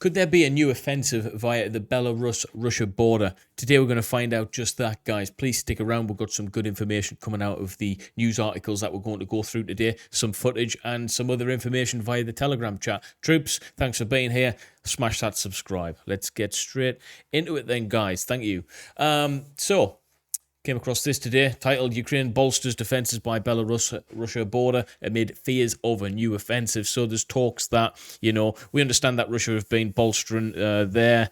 Could there be a new offensive via the Belarus-Russia border? Today we're going to find out just that, guys. Please stick around. We've got some good information coming out of the news articles that we're going to go through today, some footage and some other information via the Telegram chat. Troops, thanks for being here. Smash that subscribe. Let's get straight into it then, guys. Thank you. Came across this today, titled Ukraine bolsters defences by Belarus-Russia border amid fears of a new offensive. So there's talks that, we understand that Russia have been bolstering they're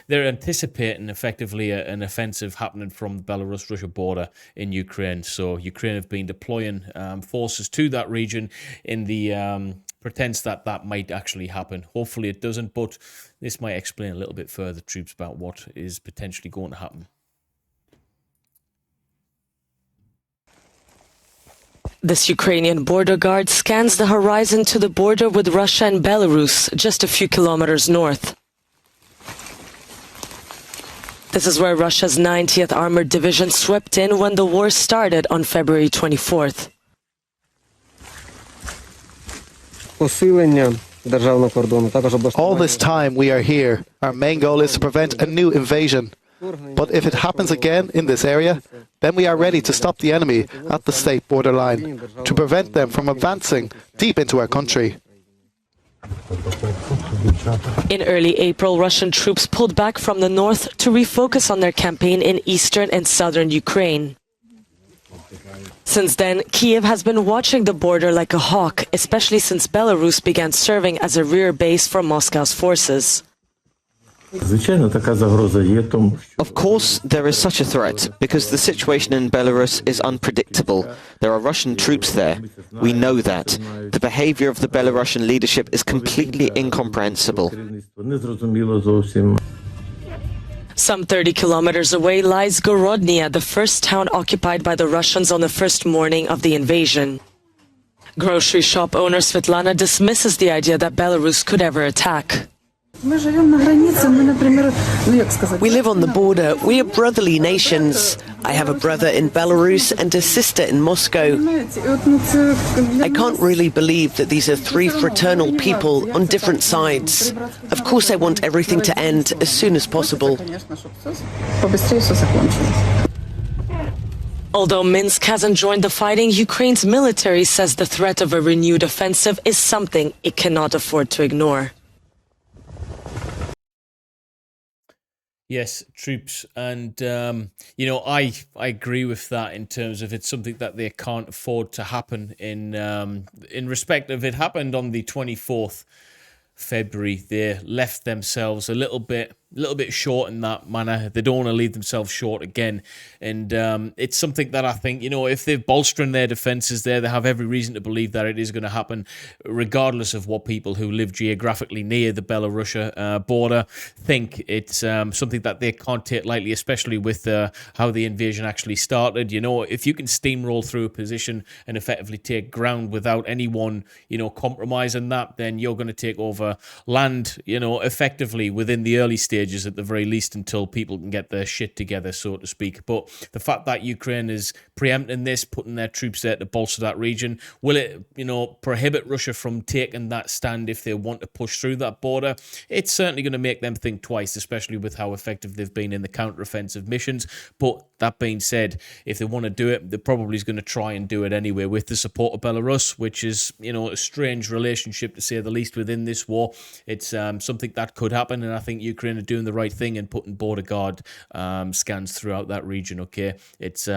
anticipating effectively an offensive happening from the Belarus-Russia border in Ukraine. So Ukraine have been deploying forces to that region in the pretense that that might actually happen. Hopefully it doesn't, but this might explain a little bit further, troops, about what is potentially going to happen. This Ukrainian border guard scans the horizon to the border with Russia and Belarus, just a few kilometers north. This is where Russia's 90th Armored Division swept in when the war started on February 24th. All this time we are here. Our main goal is to prevent a new invasion. But if it happens again in this area, then we are ready to stop the enemy at the state borderline, to prevent them from advancing deep into our country. In early April, Russian troops pulled back from the north to refocus on their campaign in eastern and southern Ukraine. Since then, Kiev has been watching the border like a hawk, especially since Belarus began serving as a rear base for Moscow's forces. Of course, there is such a threat, because the situation in Belarus is unpredictable. There are Russian troops there. We know that. The behavior of the Belarusian leadership is completely incomprehensible. Some 30 kilometers away lies Gorodnia, the first town occupied by the Russians on the first morning of the invasion. Grocery shop owner Svetlana dismisses the idea that Belarus could ever attack. We live on the border. We are brotherly nations. I have a brother in Belarus and a sister in Moscow. I can't really believe that these are three fraternal people on different sides. Of course, I want everything to end as soon as possible. Although Minsk hasn't joined the fighting, Ukraine's military says the threat of a renewed offensive is something it cannot afford to ignore. Yes, troops, and I agree with that in terms of it's something that they can't afford to happen in respect of it happened on the 24th February. They left themselves a little bit short in that manner. They don't want to leave themselves short again. And it's something that I think, if they're bolstering their defences there, they have every reason to believe that it is going to happen, regardless of what people who live geographically near the Belarus border think. It's something that they can't take lightly, especially with how the invasion actually started. If you can steamroll through a position and effectively take ground without anyone, compromising that, then you're going to take over land, effectively within the early stages at the very least, until people can get their shit together, so to speak. But the fact that Ukraine is preempting this, putting their troops there to bolster that region, will it, prohibit Russia from taking that stand if they want to push through that border? It's certainly going to make them think twice, especially with how effective they've been in the counter-offensive missions. But that being said, if they want to do it, they're probably going to try and do it anyway with the support of Belarus, which is, a strange relationship to say the least within this war. It's something that could happen, and I think Ukraine are doing the right thing and putting border guard scans throughout that region. Okay, it's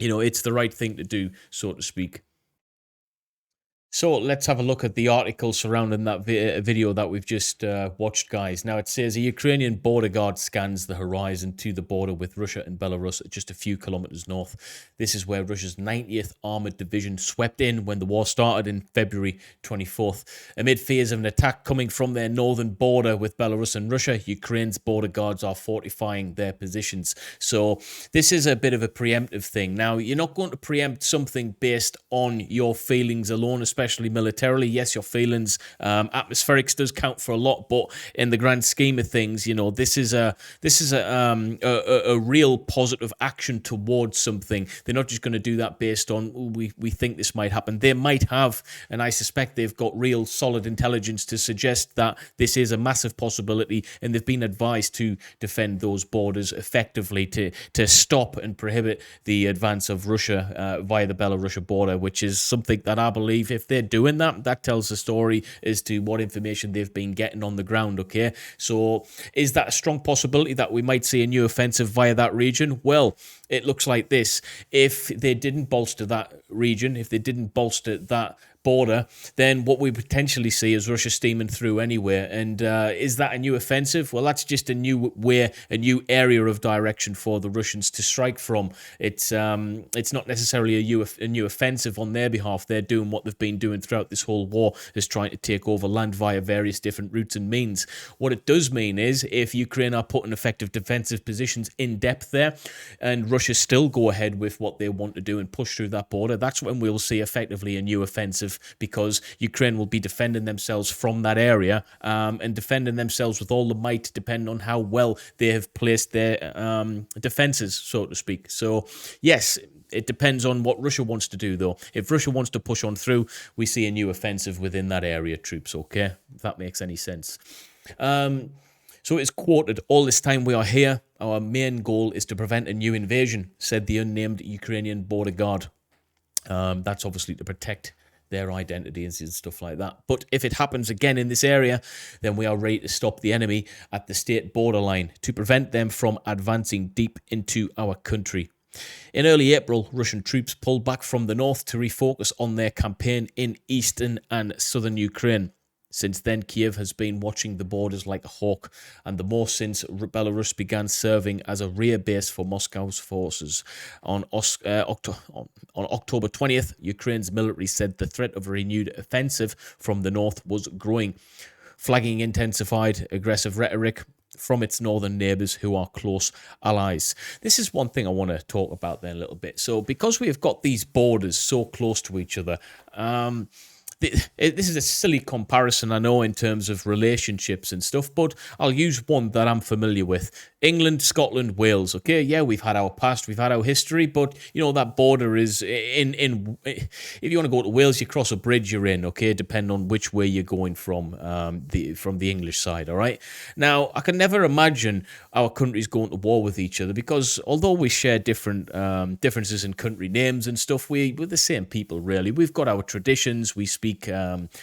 it's the right thing to do, so to speak. So let's have a look at the article surrounding that video that we've just watched, guys. Now it says a Ukrainian border guard scans the horizon to the border with Russia and Belarus just a few kilometers north. This is where Russia's 90th Armored Division swept in when the war started in February 24th. Amid fears of an attack coming from their northern border with Belarus and Russia, Ukraine's border guards are fortifying their positions. So this is a bit of a preemptive thing. Now, you're not going to preempt something based on your feelings alone, especially especially militarily. Yes, your feelings, atmospherics does count for a lot, but in the grand scheme of things, you know, this is a real positive action towards something. They're not just going to do that based on, "Ooh, we think this might happen." They might have, and I suspect they've got real solid intelligence to suggest that this is a massive possibility, and they've been advised to defend those borders effectively to stop and prohibit the advance of Russia via the Belarusian border, which is something that I believe, if they're doing that, that tells the story as to what information they've been getting on the ground, okay? So is that a strong possibility that we might see a new offensive via that region? Well, it looks like this. If they didn't bolster that region, if they didn't bolster that border, then what we potentially see is Russia steaming through anywhere. And is that a new offensive? Well, that's just a new way, a new area of direction for the Russians to strike from. It's not necessarily a new offensive on their behalf. They're doing what they've been doing throughout this whole war, is trying to take over land via various different routes and means. What it does mean is, if Ukraine are put in effective defensive positions in depth there, and Russia still go ahead with what they want to do and push through that border, that's when we'll see effectively a new offensive, because Ukraine will be defending themselves from that area, and defending themselves with all the might, depending on how well they have placed their defenses, so to speak. So, yes, it depends on what Russia wants to do, though. If Russia wants to push on through, we see a new offensive within that area, troops, okay? If that makes any sense. So it's quoted, "All this time we are here, our main goal is to prevent a new invasion," said the unnamed Ukrainian border guard. That's obviously to protect their identity and stuff like that. But if it happens again in this area, then we are ready to stop the enemy at the state borderline to prevent them from advancing deep into our country. In early April, Russian troops pulled back from the north to refocus on their campaign in eastern and southern Ukraine. Since then, Kiev has been watching the borders like a hawk, and the more since Belarus began serving as a rear base for Moscow's forces. On October 20th, Ukraine's military said the threat of a renewed offensive from the north was growing, flagging intensified aggressive rhetoric from its northern neighbours who are close allies. This is one thing I want to talk about there a little bit. So because we have got these borders so close to each other, this is a silly comparison, I know, in terms of relationships and stuff, but I'll use one that I'm familiar with. England, Scotland, Wales. Okay, yeah, we've had our past, we've had our history, but, you know, that border is in if you want to go to Wales, you cross a bridge, you're in, okay, depending on which way you're going from the English side, all right? Now, I can never imagine our countries going to war with each other, because although we share different differences in country names and stuff, we're the same people, really. We've got our traditions, we speak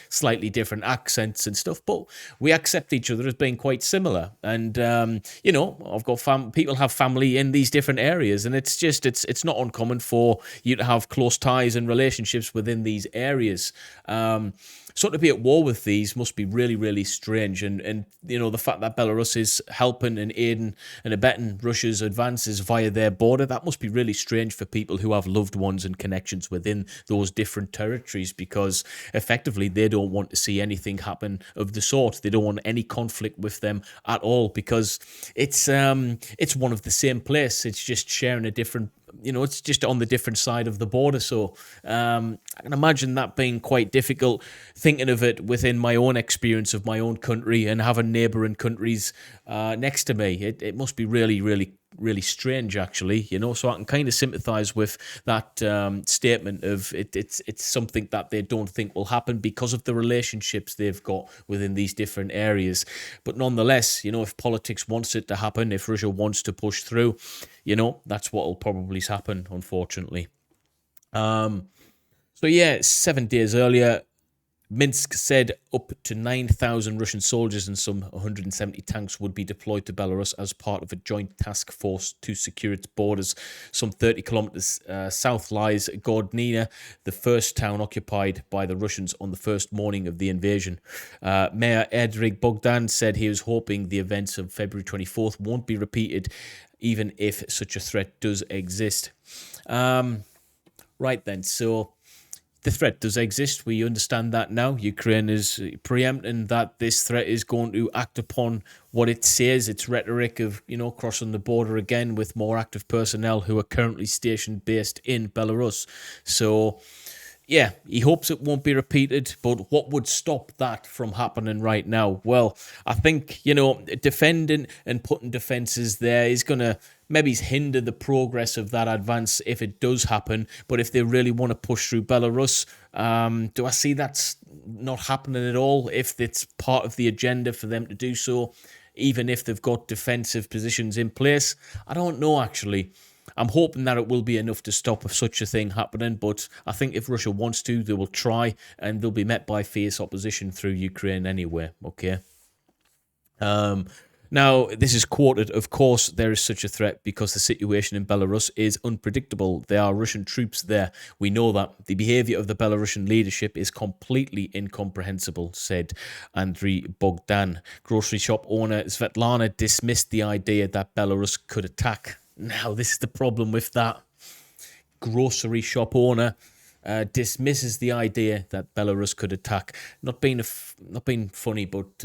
slightly different accents and stuff, but we accept each other as being quite similar. And you know, I've got people have family in these different areas, and it's not uncommon for you to have close ties and relationships within these areas. So to be at war with these must be really, really strange. And you know, the fact that Belarus is helping and aiding and abetting Russia's advances via their border, that must be really strange for people who have loved ones and connections within those different territories, because effectively they don't want to see anything happen of the sort. They don't want any conflict with them at all, because it's one of the same place. It's just sharing a different, you know, it's just on the different side of the border. So I can imagine that being quite difficult, thinking of it within my own experience of my own country and having neighbouring countries next to me. It must be really, really, really strange, actually, you know. So I can kind of sympathise with that statement of it's something that they don't think will happen because of the relationships they've got within these different areas. But nonetheless, you know, if politics wants it to happen, if Russia wants to push through, you know, that's what will probably happen, unfortunately. So yeah, 7 days earlier, Minsk said up to 9,000 Russian soldiers and some 170 tanks would be deployed to Belarus as part of a joint task force to secure its borders. Some 30 kilometers south lies Gordnina, the first town occupied by the Russians on the first morning of the invasion. Mayor Erdrig Bogdan said he was hoping the events of February 24th won't be repeated, even if such a threat does exist. Right then, so the threat does exist. We understand that now. Ukraine is preempting that this threat is going to act upon what it says, its rhetoric of, you know, crossing the border again with more active personnel who are currently stationed based in Belarus. So, yeah, he hopes it won't be repeated, but what would stop that from happening right now? Well, I think, defending and putting defences there is going to maybe hinder the progress of that advance if it does happen. But if they really want to push through Belarus, do I see that's not happening at all? If it's part of the agenda for them to do so, even if they've got defensive positions in place, I don't know, actually. I'm hoping that it will be enough to stop such a thing happening, but I think if Russia wants to, they will try, and they'll be met by fierce opposition through Ukraine anyway, okay? Now, this is quoted, of course, there is such a threat because the situation in Belarus is unpredictable. There are Russian troops there. We know that. The behaviour of the Belarusian leadership is completely incomprehensible, said Andriy Bogdan. Grocery shop owner Svetlana dismissed the idea that Belarus could attack. Now, this is the problem with that. Grocery shop owner dismisses the idea that Belarus could attack. Not being funny, but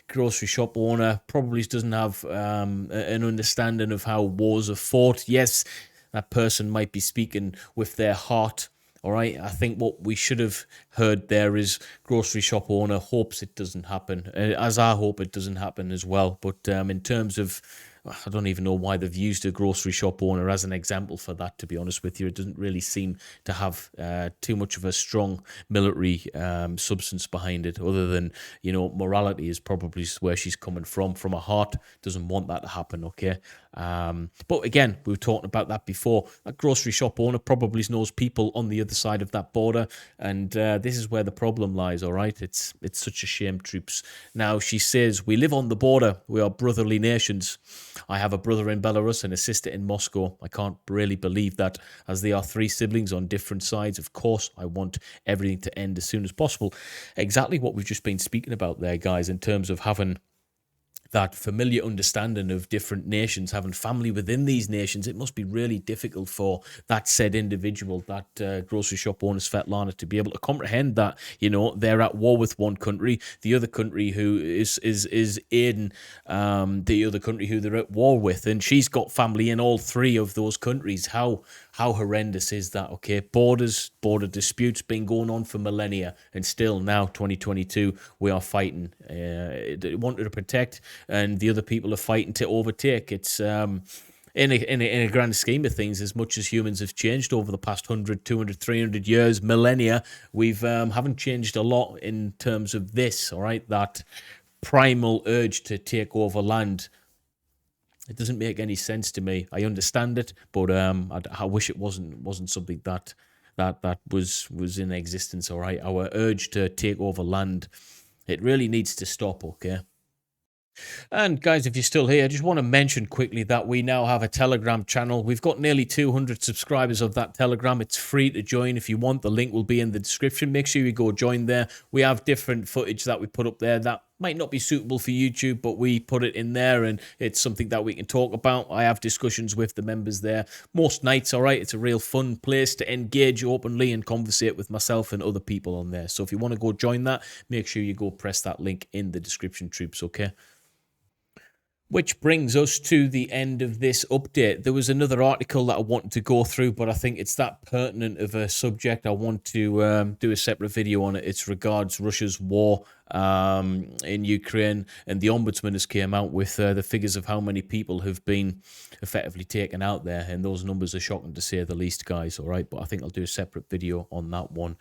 grocery shop owner probably doesn't have an understanding of how wars are fought. Yes, that person might be speaking with their heart. All right, I think what we should have heard there is grocery shop owner hopes it doesn't happen, as I hope it doesn't happen as well. But in terms of, I don't even know why they've used a grocery shop owner as an example for that, to be honest with you. It doesn't really seem to have too much of a strong military substance behind it, other than, morality is probably where she's coming from her heart. Doesn't want that to happen, okay? But again, we were talking about that before. That grocery shop owner probably knows people on the other side of that border, and this is where the problem lies, all right? It's such a shame, troops. Now, she says, we live on the border. We are brotherly nations. I have a brother in Belarus and a sister in Moscow. I can't really believe that, as they are three siblings on different sides. Of course, I want everything to end as soon as possible. Exactly what we've just been speaking about there, guys, in terms of having that familiar understanding of different nations, having family within these nations. It must be really difficult for that said individual, that grocery shop owner Svetlana, to be able to comprehend that, they're at war with one country, the other country who is aiding the other country who they're at war with, and she's got family in all three of those countries. How horrendous is that, okay? Border disputes been going on for millennia, and still now, 2022, we are fighting. They wanted to protect, and the other people are fighting to overtake. It's in a grand scheme of things, as much as humans have changed over the past 100, 200, 300 years, millennia, we've haven't changed a lot in terms of this, all right? That primal urge to take over land. It doesn't make any sense to me. I understand it, but I wish it wasn't something that was in existence, all right? Our urge to take over land, it really needs to stop, okay? And guys, if you're still here, I just want to mention quickly that we now have a Telegram channel. We've got nearly 200 subscribers of that Telegram. It's free to join if you want. The link will be in the description. Make sure you go join there. We have different footage that we put up there that might not be suitable for YouTube, but we put it in there, and it's something that we can talk about. I have discussions with the members there most nights, all right? It's a real fun place to engage openly and conversate with myself and other people on there. So if you want to go join that, make sure you go press that link in the description, troops, okay? Which brings us to the end of this update. There was another article that I wanted to go through, but I think it's that pertinent of a subject. I want to do a separate video on it. It's regards Russia's war in Ukraine, and the Ombudsman has came out with the figures of how many people have been effectively taken out there, and those numbers are shocking to say the least, guys, all right? But I think I'll do a separate video on that one.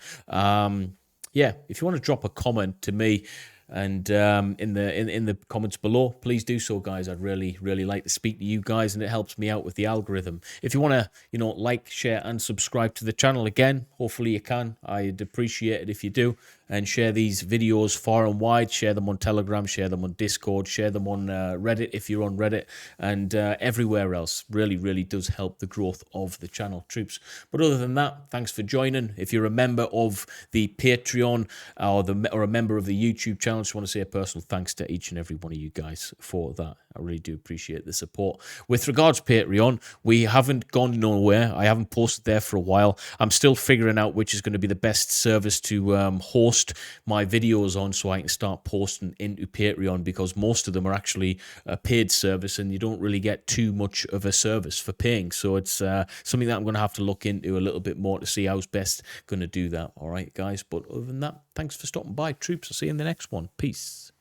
Yeah, if you want to drop a comment to me, and in the comments below, please do so, guys. I'd really like to speak to you guys, and it helps me out with the algorithm. If you want to, like, share, and subscribe to the channel again, hopefully you can. I'd appreciate it if you do, and share these videos far and wide. Share them on Telegram, share them on Discord, share them on Reddit if you're on Reddit, and everywhere else. Really does help the growth of the channel, troops. But other than that, thanks for joining. If you're a member of the Patreon or a member of the YouTube channel, channel. Just want to say a personal thanks to each and every one of you guys for that. I really do appreciate the support. With regards to Patreon, we haven't gone nowhere. I haven't posted there for a while. I'm still figuring out which is going to be the best service to host my videos on, so I can start posting into Patreon, because most of them are actually a paid service and you don't really get too much of a service for paying. So it's something that I'm going to have to look into a little bit more to see how's best going to do that. All right, guys. But other than that, thanks for stopping by, troops. I'll see you in the next one. Peace.